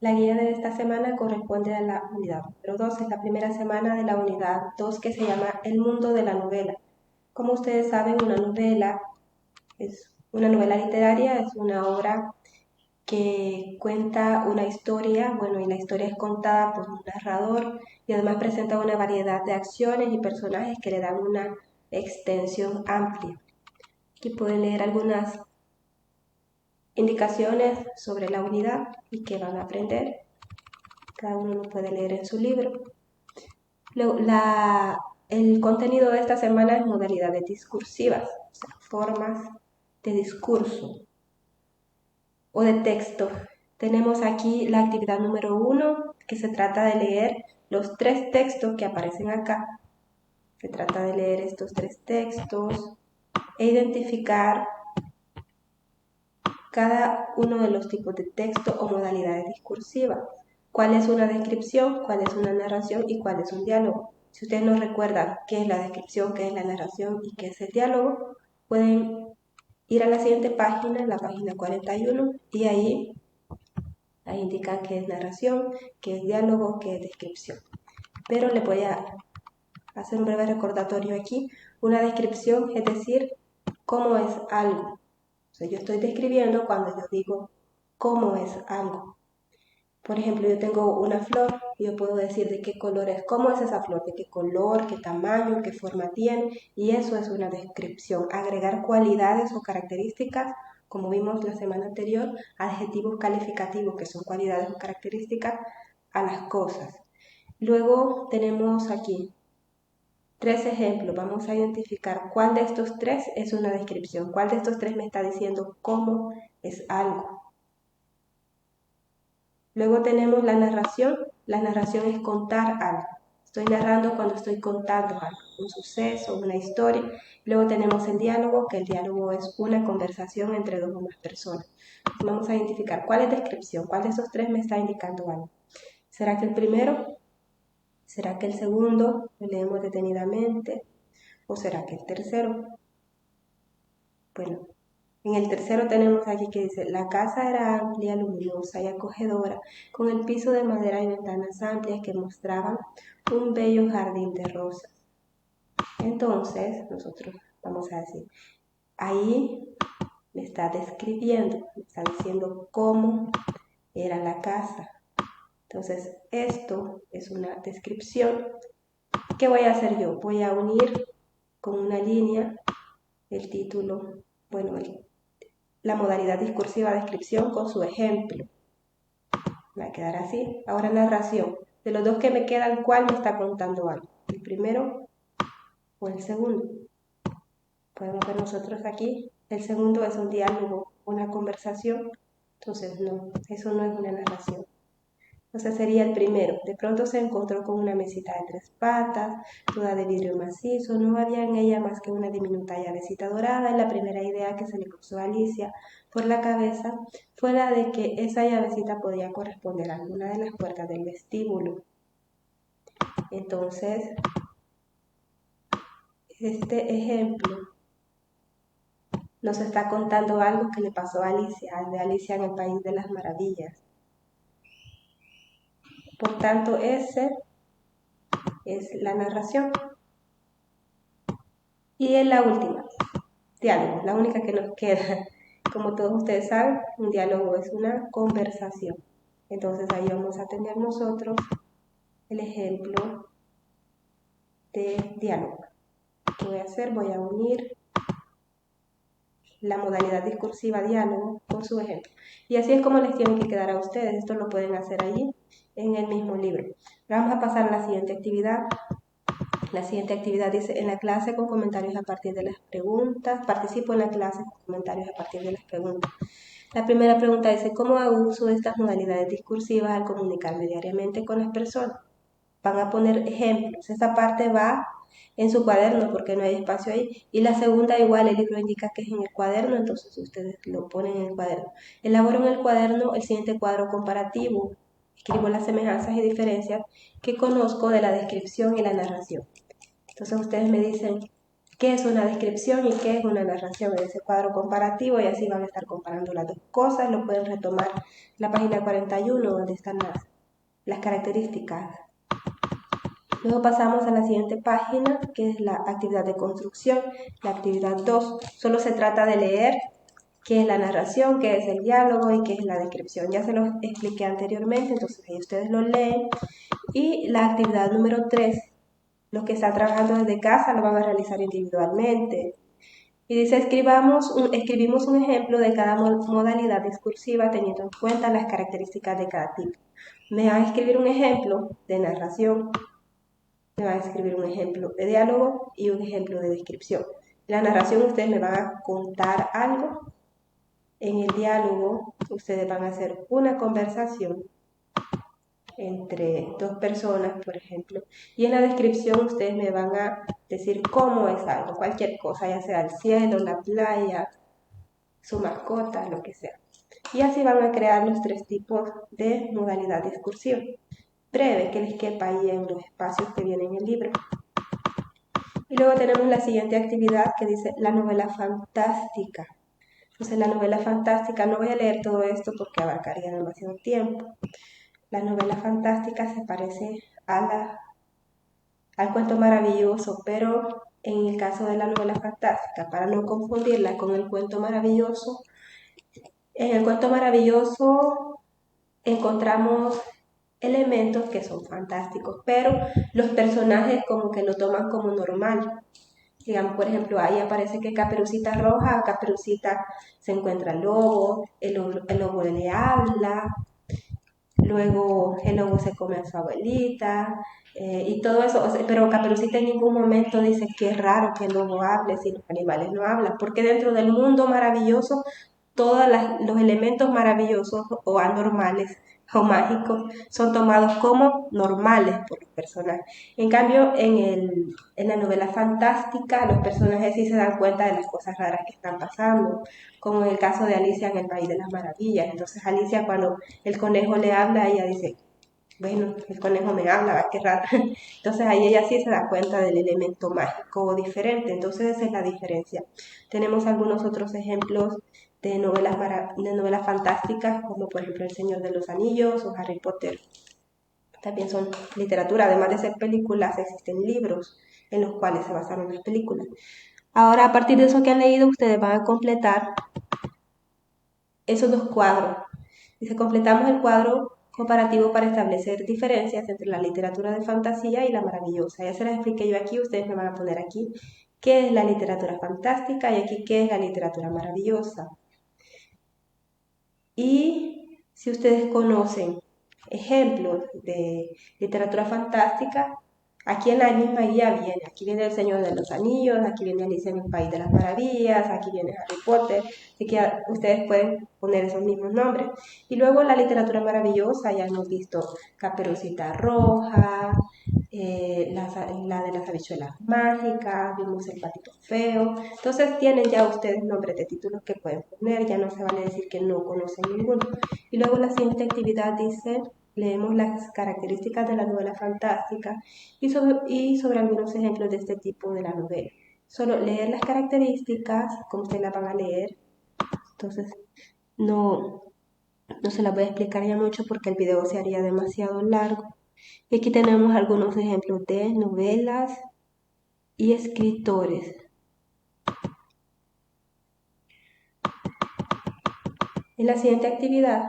La guía de esta semana corresponde a la unidad número 2, es la primera semana de la unidad 2 que se llama El mundo de la novela. Como ustedes saben, una novela literaria, es una obra que cuenta una historia, y la historia es contada por un narrador y además presenta una variedad de acciones y personajes que le dan una extensión amplia. Aquí pueden leer algunas indicaciones sobre la unidad y que van a aprender. Cada uno lo puede leer en su libro. El contenido de esta semana es modalidades discursivas, o sea, formas de discurso o de texto. Tenemos aquí la actividad número 1, que se trata de leer los 3 textos que aparecen acá. Se trata de leer estos 3 textos e identificar cada uno de los tipos de texto o modalidades discursivas. ¿Cuál es una descripción? ¿Cuál es una narración? ¿Y cuál es un diálogo? Si ustedes no recuerdan qué es la descripción, qué es la narración y qué es el diálogo, pueden ir a la siguiente página, la página 41, y ahí indican qué es narración, qué es diálogo, qué es descripción. Pero le voy a hacer un breve recordatorio aquí. Una descripción es decir, cómo es algo. O sea, yo estoy describiendo cuando yo digo cómo es algo. Por ejemplo, yo tengo una flor y yo puedo decir de qué color es, cómo es esa flor, de qué color, qué tamaño, qué forma tiene, y eso es una descripción. Agregar cualidades o características, como vimos la semana anterior, adjetivos calificativos, que son cualidades o características, a las cosas. Luego tenemos aquí 3 ejemplos. Vamos a identificar cuál de estos 3 es una descripción, cuál de estos 3 me está diciendo cómo es algo. Luego tenemos la narración. La narración es contar algo. Estoy narrando cuando estoy contando algo, un suceso, una historia. Luego tenemos el diálogo, que el diálogo es una conversación entre 2 o más personas. Vamos a identificar cuál es descripción, cuál de esos 3 me está indicando algo. ¿Será que el primero? ¿Será que el segundo? Lo leemos detenidamente. ¿O será que el tercero? Bueno, en el tercero tenemos aquí que dice, la casa era amplia, luminosa y acogedora, con el piso de madera y ventanas amplias que mostraban un bello jardín de rosas. Entonces, nosotros vamos a decir, ahí me está describiendo, me está diciendo cómo era la casa. Entonces, esto es una descripción. ¿Qué voy a hacer yo? Voy a unir con una línea el título, la modalidad discursiva descripción con su ejemplo. Va a quedar así. Ahora narración. De los 2 que me quedan, ¿cuál me está contando algo? ¿El primero o el segundo? Podemos ver nosotros aquí. El segundo es un diálogo, una conversación. Entonces no, eso no es una narración. Entonces sería el primero. De pronto se encontró con una mesita de 3 patas, toda de vidrio macizo. No había en ella más que una diminuta llavecita dorada. Y la primera idea que se le cruzó a Alicia por la cabeza fue la de que esa llavecita podía corresponder a alguna de las puertas del vestíbulo. Entonces, este ejemplo nos está contando algo que le pasó a Alicia, de Alicia en el País de las Maravillas. Por tanto, ese es la narración. Y en la última, diálogo, la única que nos queda. Como todos ustedes saben, un diálogo es una conversación. Entonces ahí vamos a tener nosotros el ejemplo de diálogo. ¿Qué voy a hacer? Voy a unir la modalidad discursiva diálogo con su ejemplo. Y así es como les tiene que quedar a ustedes. Esto lo pueden hacer allí en el mismo libro. Vamos a pasar a la siguiente actividad. La siguiente actividad dice, en la clase con comentarios a partir de las preguntas. Participo en la clase con comentarios a partir de las preguntas. La primera pregunta dice, ¿cómo hago uso de estas modalidades discursivas al comunicarme diariamente con las personas? Van a poner ejemplos. Esta parte va en su cuaderno porque no hay espacio ahí. Y la segunda igual, el libro indica que es en el cuaderno, entonces ustedes lo ponen en el cuaderno. Elaboro en el cuaderno el siguiente cuadro comparativo. Escribo las semejanzas y diferencias que conozco de la descripción y la narración. Entonces ustedes me dicen qué es una descripción y qué es una narración en ese cuadro comparativo, y así van a estar comparando las dos cosas. Lo pueden retomar en la página 41 donde están las características. Luego pasamos a la siguiente página, que es la actividad de construcción, la actividad 2. Solo se trata de leer qué es la narración, qué es el diálogo y qué es la descripción. Ya se los expliqué anteriormente, entonces ahí ustedes lo leen. Y la actividad número 3, los que están trabajando desde casa lo van a realizar individualmente. Y dice, escribimos un ejemplo de cada modalidad discursiva teniendo en cuenta las características de cada tipo. Me van a escribir un ejemplo de narración, me van a escribir un ejemplo de diálogo y un ejemplo de descripción. En la narración ustedes me van a contar algo, en el diálogo ustedes van a hacer una conversación entre dos personas, por ejemplo, y en la descripción ustedes me van a decir cómo es algo, cualquier cosa, ya sea el cielo, la playa, su mascota, lo que sea. Y así van a crear los 3 tipos de modalidad discursiva. Breve, que les quepa ahí en los espacios que vienen en el libro. Y luego tenemos la siguiente actividad que dice la novela fantástica. Entonces la novela fantástica, no voy a leer todo esto porque abarcaría demasiado tiempo. La novela fantástica se parece al cuento maravilloso, pero en el caso de la novela fantástica, para no confundirla con el cuento maravilloso, en el cuento maravilloso encontramos elementos que son fantásticos, pero los personajes como que lo toman como normal. Digamos, por ejemplo, ahí aparece que Caperucita Roja, Caperucita se encuentra al lobo, el lobo le habla, luego el lobo se come a su abuelita, y todo eso, o sea, pero Caperucita en ningún momento dice que es raro que el lobo hable si los animales no hablan, porque dentro del mundo maravilloso todos los elementos maravillosos o anormales o mágicos son tomados como normales por los personajes. En cambio, en la novela fantástica, los personajes sí se dan cuenta de las cosas raras que están pasando, como en el caso de Alicia en el País de las Maravillas. Entonces, Alicia, cuando el conejo le habla, ella dice, bueno, el conejo me habla, qué raro. Entonces ahí ella sí se da cuenta del elemento mágico diferente. Entonces esa es la diferencia. Tenemos algunos otros ejemplos de novelas fantásticas, como por ejemplo El Señor de los Anillos o Harry Potter. También son literatura, además de ser películas, existen libros en los cuales se basaron las películas. Ahora, a partir de eso que han leído, ustedes van a completar esos 2 cuadros. Dice, completamos el cuadro comparativo para establecer diferencias entre la literatura de fantasía y la maravillosa. Ya se las expliqué yo aquí, ustedes me van a poner aquí qué es la literatura fantástica y aquí qué es la literatura maravillosa. Y si ustedes conocen ejemplos de literatura fantástica, aquí en la misma guía viene, aquí viene El Señor de los Anillos, aquí viene Alicia en el País de las Maravillas, aquí viene Harry Potter, así que ustedes pueden poner esos mismos nombres. Y luego la literatura maravillosa, ya hemos visto Caperucita Roja, la de las habichuelas mágicas, vimos El Patito Feo. Entonces tienen ya ustedes nombres de títulos que pueden poner, ya no se vale decir que no conocen ninguno. Y luego la siguiente actividad dice, leemos las características de la novela fantástica y sobre algunos ejemplos de este tipo de la novela. Solo leer las características, como ustedes las van a leer, entonces no se las voy a explicar ya mucho porque el video se haría demasiado largo. Y aquí tenemos algunos ejemplos de novelas y escritores. En la siguiente actividad,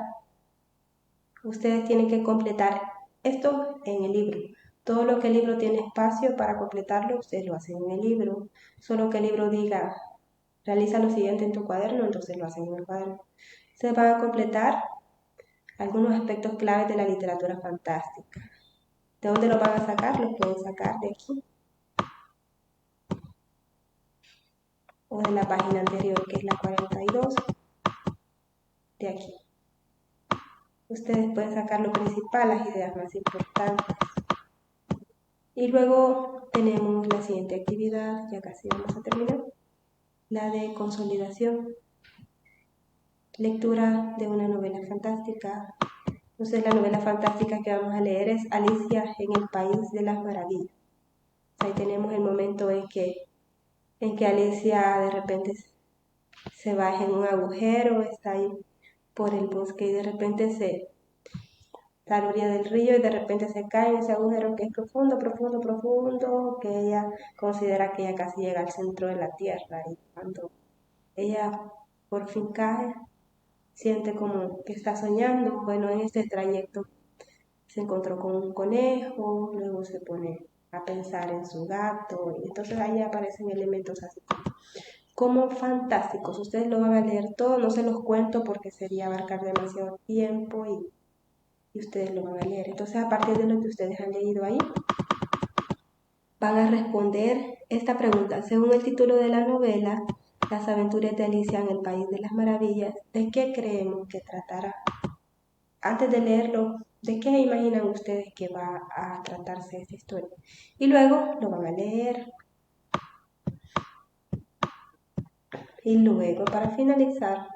ustedes tienen que completar esto en el libro. Todo lo que el libro tiene espacio para completarlo, ustedes lo hacen en el libro. Solo que el libro diga, realiza lo siguiente en tu cuaderno, entonces lo hacen en el cuaderno. Se van a completar algunos aspectos claves de la literatura fantástica. ¿De dónde lo van a sacar? Los pueden sacar de aquí o de la página anterior, que es la 42, de aquí. Ustedes pueden sacar lo principal, las ideas más importantes. Y luego tenemos la siguiente actividad, ya casi vamos a terminar, la de consolidación. Lectura de una novela fantástica. Entonces la novela fantástica que vamos a leer es Alicia en el País de las Maravillas. Ahí tenemos el momento en que en que Alicia de repente se baja en un agujero, está ahí por el bosque y de repente está a la orilla del río y de repente se cae en ese agujero que es profundo, profundo, profundo, que ella considera que ella casi llega al centro de la tierra y cuando ella por fin cae, siente como que está soñando. Bueno, en este trayecto se encontró con un conejo, luego se pone a pensar en su gato y entonces ahí aparecen elementos así como fantásticos. Ustedes lo van a leer todo, no se los cuento porque sería abarcar demasiado tiempo y ustedes lo van a leer. Entonces, a partir de lo que ustedes han leído ahí, van a responder esta pregunta. Según el título de la novela, Las aventuras de Alicia en el País de las Maravillas, ¿de qué creemos que tratará? Antes de leerlo, ¿de qué imaginan ustedes que va a tratarse esta historia? Y luego lo van a leer. Y luego, para finalizar,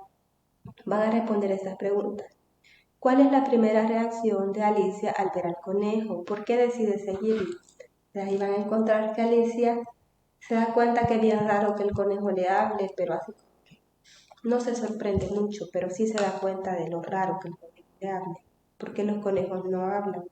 van a responder estas preguntas. ¿Cuál es la primera reacción de Alicia al ver al conejo? ¿Por qué decide seguirlo? De ahí van a encontrar que Alicia se da cuenta que es bien raro que el conejo le hable, pero así no se sorprende mucho, pero sí se da cuenta de lo raro que el conejo le hable, porque los conejos no hablan.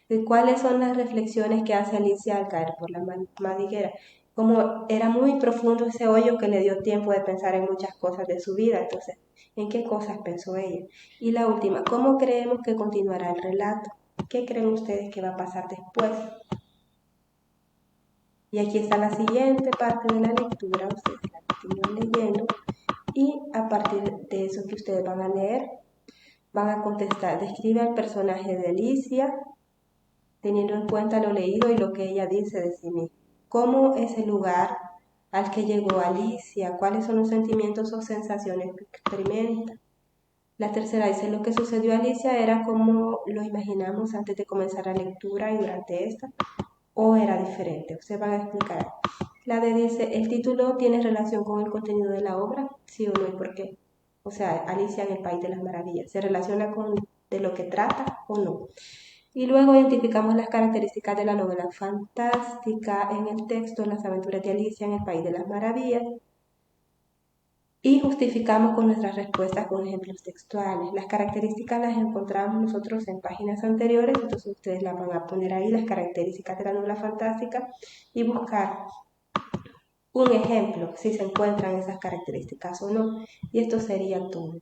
¿De cuáles son las reflexiones que hace Alicia al caer por la madriguera? Como era muy profundo ese hoyo que le dio tiempo de pensar en muchas cosas de su vida, entonces, ¿en qué cosas pensó ella? Y la última, ¿cómo creemos que continuará el relato? ¿Qué creen ustedes que va a pasar después? Y aquí está la siguiente parte de la lectura, ustedes la continúan leyendo y a partir de eso que ustedes van a leer, van a contestar, describe al personaje de Alicia, teniendo en cuenta lo leído y lo que ella dice de sí misma. ¿Cómo es el lugar al que llegó Alicia? ¿Cuáles son los sentimientos o sensaciones que experimenta? La tercera dice, lo que sucedió a Alicia era como lo imaginamos antes de comenzar la lectura y durante esta, o era diferente. Ustedes van a explicar. La D dice, ¿el título tiene relación con el contenido de la obra? Sí o no y por qué. O sea, Alicia en el País de las Maravillas, ¿se relaciona con de lo que trata o no? Y luego identificamos las características de la novela fantástica en el texto, Las aventuras de Alicia en el País de las Maravillas, y justificamos con nuestras respuestas con ejemplos textuales. Las características las encontramos nosotros en páginas anteriores, entonces ustedes las van a poner ahí, las características de la novela fantástica, y buscar un ejemplo, si se encuentran esas características o no. Y esto sería todo.